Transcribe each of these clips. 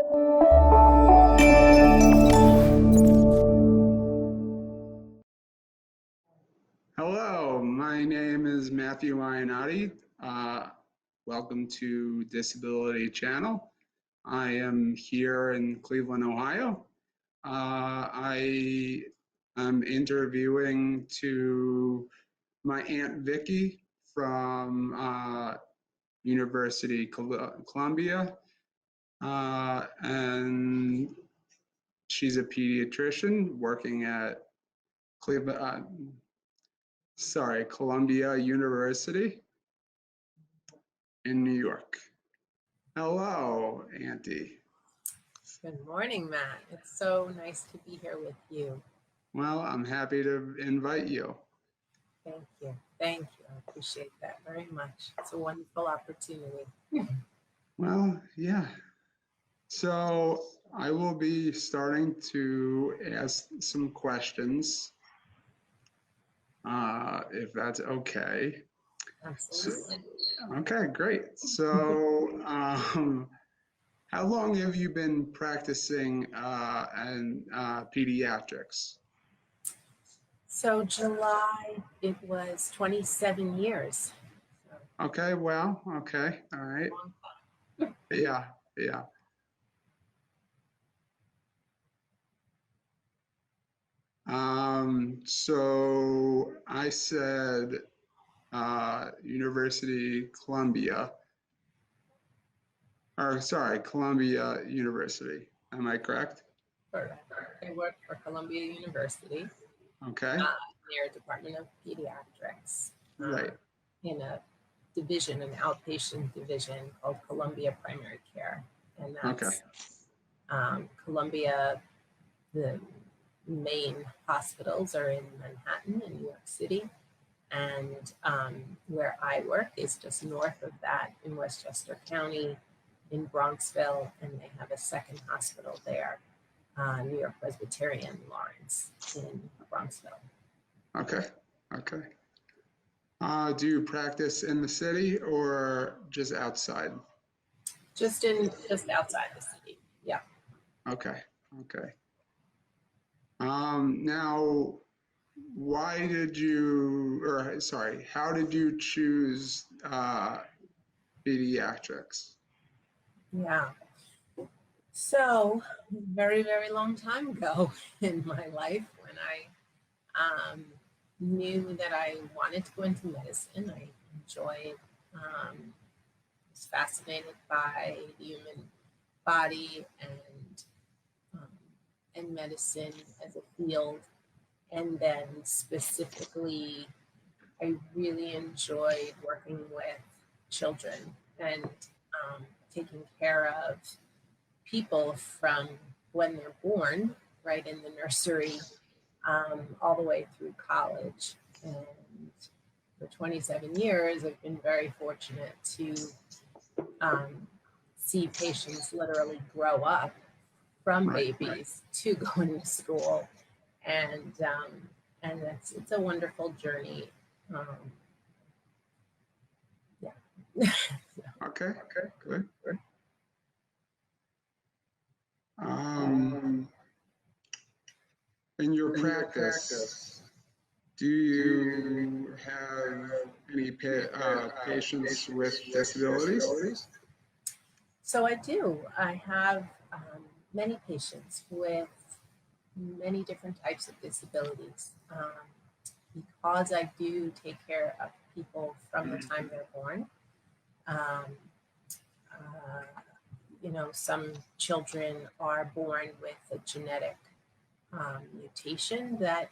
Hello, my name is Vicki Iannotti. Welcome to Disability Channel. I am here in Cleveland, Ohio. I am interviewing to my Aunt Vicki from University Columbia, and she's a pediatrician working at Columbia University in New York. Hello, Auntie. Good morning, Matt. It's so nice to be here with you. Well, I'm happy to invite you. Thank you. Thank you. I appreciate that very much. It's a wonderful opportunity. Well, yeah. So I will be starting to ask some questions, if that's okay. Absolutely. Okay, great. So how long have you been practicing in pediatrics? So July, it was 27 years. Okay, well, okay, all right. Yeah. So I said University Columbia, or sorry, Columbia University. Am I correct? Correct. I worked for Columbia University. Okay. Near Department of Pediatrics. Right. In a division, an outpatient division called Columbia Primary Care. And that's Columbia, the main hospitals are in Manhattan in New York City. And where I work is just north of that in Westchester County in Bronxville. And they have a second hospital there, New York Presbyterian Lawrence in Bronxville. Okay. Do you practice in the city or just outside? Just outside the city. Yeah. Okay. Now, how did you choose pediatrics? Yeah. So very, very long time ago in my life when I knew that I wanted to go into medicine. I enjoyed, was fascinated by the human body and medicine as a field. And then specifically, I really enjoyed working with children and taking care of people from when they're born, right in the nursery, all the way through college. And for 27 years, I've been very fortunate to see patients literally grow up from babies to going to school. And it's a wonderful journey. Yeah. Okay, good. In your practice, do you have any patients with disabilities? So I do. I have many patients with many different types of disabilities. Because I do take care of people from the time they're born. Some children are born with a genetic mutation that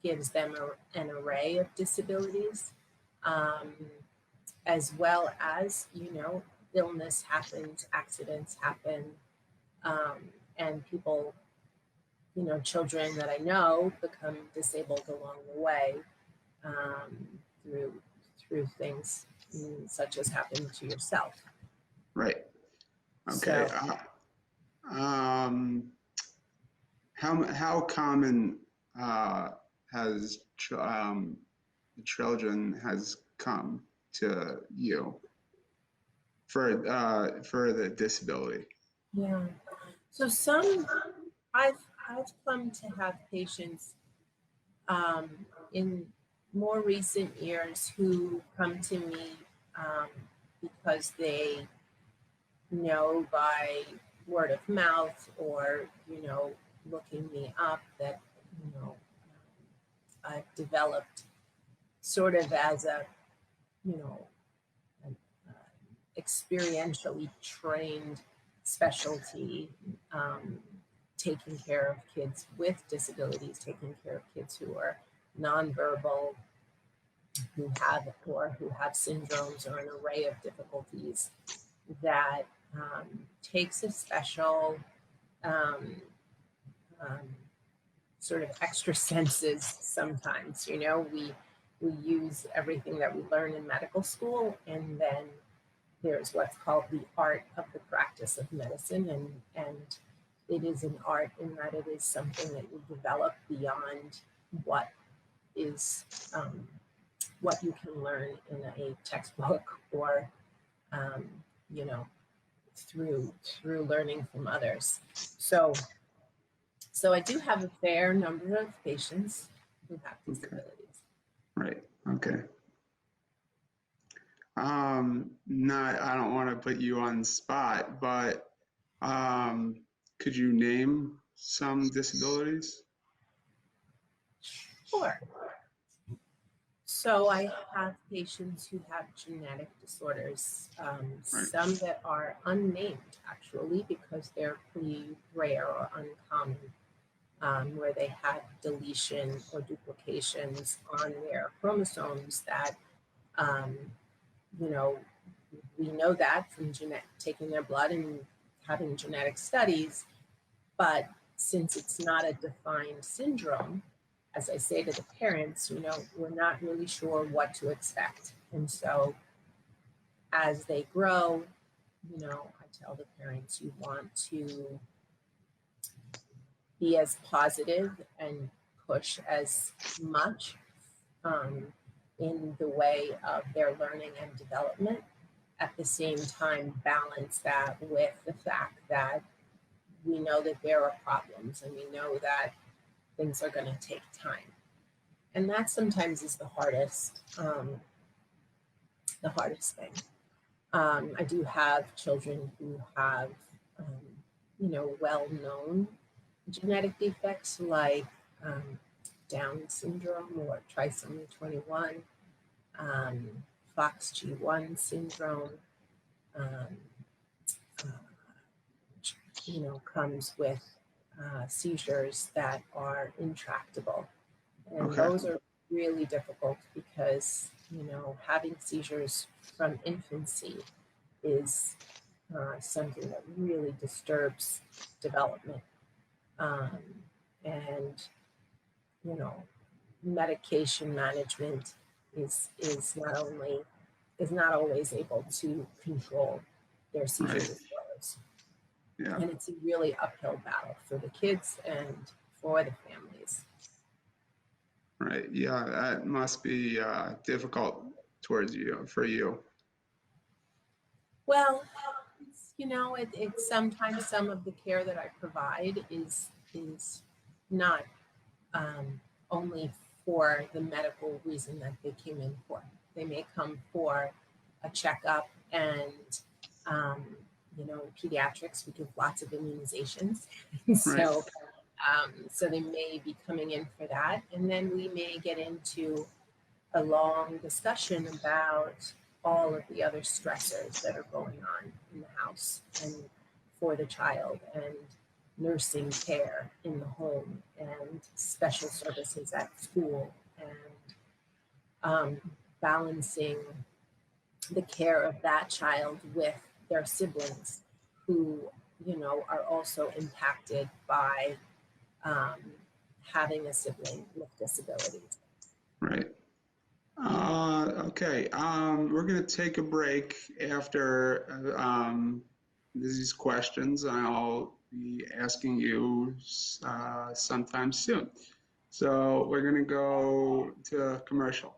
gives them an array of disabilities, as well as, illness happens, accidents happen, and people, children that I know become disabled along the way through things such as happened to yourself. Right. Okay. So, how common has children has come to you for the disability? Yeah. So some I've come to have patients in more recent years who come to me because they know by word of mouth or looking me up that I've developed sort of as a you know an, experientially trained specialty, taking care of kids with disabilities, taking care of kids who are nonverbal, who have syndromes or an array of difficulties that takes a special um, um, sort of extra senses sometimes. We use everything that we learn in medical school, and then there's what's called the art of the practice of medicine, and it is an art in that it is something that you develop beyond what is what you can learn in a textbook or um, you know through learning from others. So I do have a fair number of patients who have disabilities. Right. Okay. I don't want to put you on the spot, but could you name some disabilities? Sure. So I have patients who have genetic disorders, Right. some that are unnamed actually because they're pretty rare or uncommon, where they have deletion or duplications on their chromosomes that, um, you know, we know that from taking their blood and having genetic studies, but since it's not a defined syndrome, as I say to the parents, we're not really sure what to expect. And so as they grow, I tell the parents you want to be as positive and push as much in the way of their learning and development. At the same time, balance that with the fact that we know that there are problems and we know that things are going to take time. And that sometimes is the hardest thing. I do have children who have, well-known genetic defects like Down syndrome or trisomy 21, FOXG1 syndrome, comes with seizures that are intractable. And Okay. those are really difficult because, having seizures from infancy is something that really disturbs development. And, medication management is not always able to control their seizure Right. disorders. Yeah. And it's a really uphill battle for the kids and for the families. Right. Yeah, that must be difficult for you. Well, it's sometimes some of the care that I provide is not only for the medical reason that they came in for. They may come for a checkup, and in pediatrics we give lots of immunizations, so so they may be coming in for that, and then we may get into a long discussion about all of the other stressors that are going on in the house and for the child, and nursing care in the home, and special services at school, and balancing the care of that child with their siblings who, are also impacted by having a sibling with disabilities. Right. Okay. We're going to take a break after these questions. I'll be asking you sometime soon. So we're going to go to commercial.